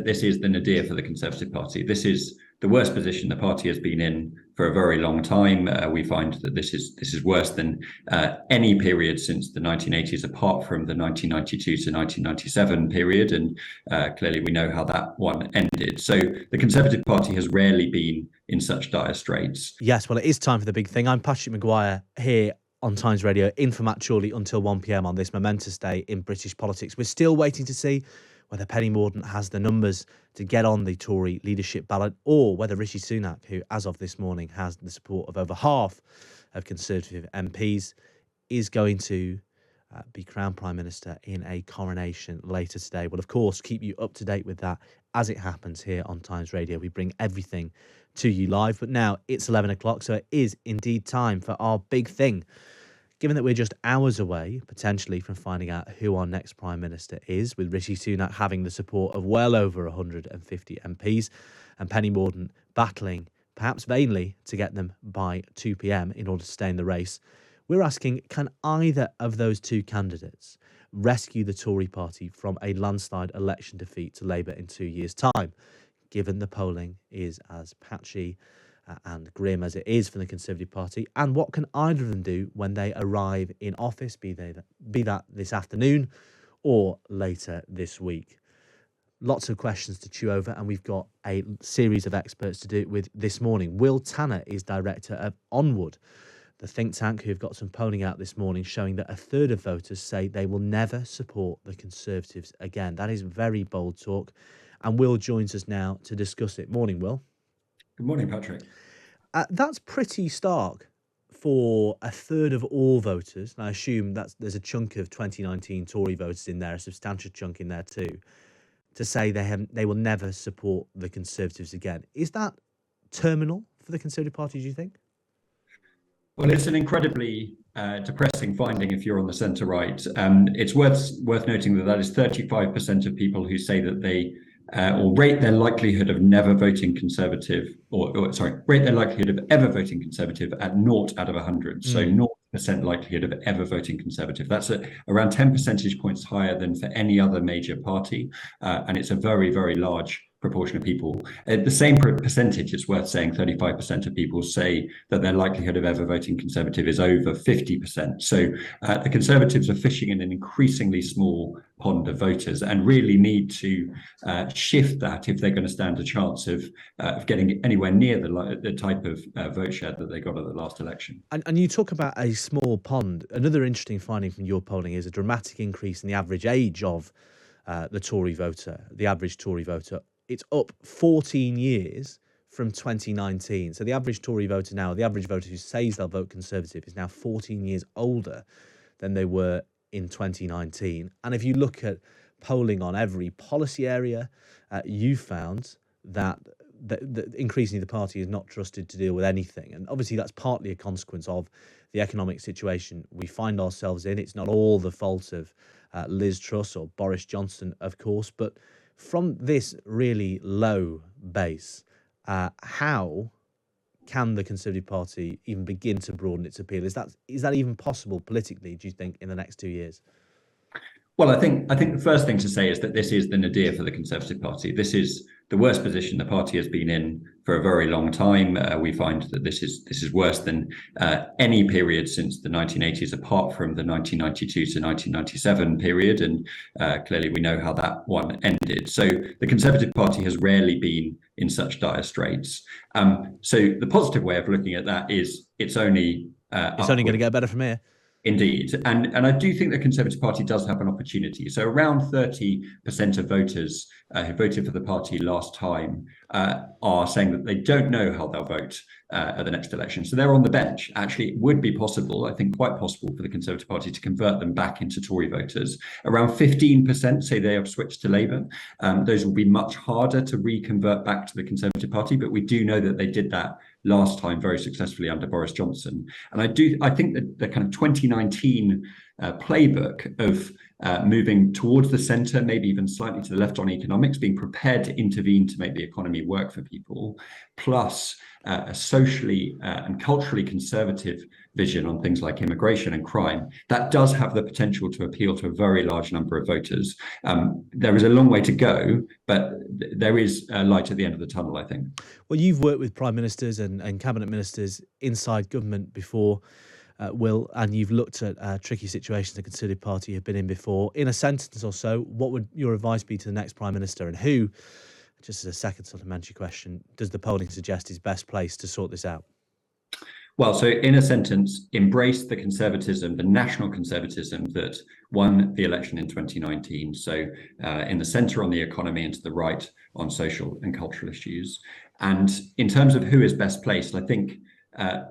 this is the nadir for the Conservative Party. This is the worst position the party has been in for a very long time. We find that this is worse than any period since the 1980s, apart from the 1992 to 1997 period. And clearly we know how that one ended. So the Conservative Party has rarely been in such dire straits. Yes, well, it is time for the big thing. I'm Patrick Maguire here on Times Radio, in for Matt Chorley until 1 p.m. on this momentous day in British politics. We're still waiting to see whether Penny Mordaunt has the numbers to get on the Tory leadership ballot, or whether Rishi Sunak, who as of this morning has the support of over half of Conservative MPs, is going to be crowned Prime Minister in a coronation later today. We'll, of course, keep you up to date with that as it happens here on Times Radio. We bring everything to you live, but now it's 11 o'clock, so it is indeed time for our big thing. Given that we're just hours away, potentially, from finding out who our next Prime Minister is, with Rishi Sunak having the support of well over 150 MPs and Penny Mordaunt battling, perhaps vainly, to get them by 2 p.m. in order to stay in the race, we're asking, can either of those two candidates rescue the Tory party from a landslide election defeat to Labour in 2 years' time, given the polling is as patchy and grim as it is for the Conservative Party? And what can either of them do when they arrive in office, be that this afternoon or later this week? Lots of questions to chew over, and we've got a series of experts to do it with this morning. Will Tanner is director of Onward, the think tank who've got some polling out this morning showing that a third of voters say they will never support the Conservatives again. That is very bold talk, and Will joins us now to discuss it. Morning, Will. Good morning, Patrick. That's pretty stark for a third of all voters. And I assume there's a chunk of 2019 Tory voters in there, a substantial chunk in there too, to say they will never support the Conservatives again. Is that terminal for the Conservative Party, do you think? Well, it's an incredibly depressing finding if you're on the centre-right. It's worth noting that is 35% of people who say that they or rate their likelihood of never voting Conservative, rate their likelihood of ever voting Conservative at 0 out of 100. So 0% likelihood of ever voting Conservative. That's around 10 percentage points higher than for any other major party. And it's a very, very large proportion of people. At the same percentage, it's worth saying 35% of people say that their likelihood of ever voting Conservative is over 50%. So the Conservatives are fishing in an increasingly small pond of voters and really need to shift that if they're going to stand a chance of getting anywhere near the type of vote share that they got at the last election. And you talk about a small pond. Another interesting finding from your polling is a dramatic increase in the average age of the Tory voter, the average Tory voter. It's up 14 years from 2019. So the average Tory voter now, the average voter who says they'll vote Conservative, is now 14 years older than they were in 2019. And if you look at polling on every policy area, you found that increasingly the party is not trusted to deal with anything. And obviously that's partly a consequence of the economic situation we find ourselves in. It's not all the fault of Liz Truss or Boris Johnson, of course, but from this really low base, how can the Conservative Party even begin to broaden its appeal? Is that even possible politically, do you think, in the next 2 years? Well, I think the first thing to say is that this is the nadir for the Conservative Party. This is the worst position the party has been in for a very long time. We find that this is worse than any period since the 1980s, apart from the 1992 to 1997 period. And clearly we know how that one ended. So the Conservative Party has rarely been in such dire straits. So the positive way of looking at that is it's only going to get better from here. Indeed. And I do think the Conservative Party does have an opportunity. So around 30% of voters who voted for the party last time are saying that they don't know how they'll vote at the next election. So they're on the bench. Actually, it would be possible, I think quite possible, for the Conservative Party to convert them back into Tory voters. Around 15% say they have switched to Labour. Those will be much harder to reconvert back to the Conservative Party, but we do know that they did that last time very successfully under Boris Johnson. And I think that the kind of 2019 playbook of moving towards the centre, maybe even slightly to the left on economics, being prepared to intervene to make the economy work for people, plus a socially and culturally conservative vision on things like immigration and crime, that does have the potential to appeal to a very large number of voters. There is a long way to go, but there is a light at the end of the tunnel, I think. Well, you've worked with prime ministers and cabinet ministers inside government before, Will, and you've looked at tricky situations the Conservative Party have been in before. In a sentence or so, what would your advice be to the next prime minister, and who, just as a second supplementary question, does the polling suggest is best placed to sort this out? Well, so in a sentence, embrace the conservatism, the national conservatism that won the election in 2019. So in the centre on the economy and to the right on social and cultural issues. And in terms of who is best placed, I think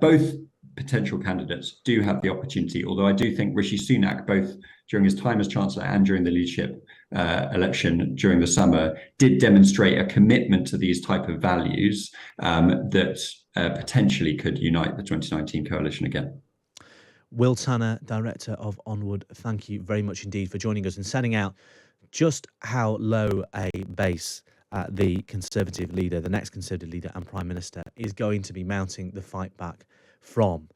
both potential candidates do have the opportunity, although I do think Rishi Sunak, both during his time as Chancellor and during the leadership election during the summer, did demonstrate a commitment to these type of values that potentially could unite the 2019 coalition again. Will Tanner, Director of Onward, thank you very much indeed for joining us and setting out just how low a base the Conservative leader, the next Conservative leader and Prime Minister, is going to be mounting the fight back from.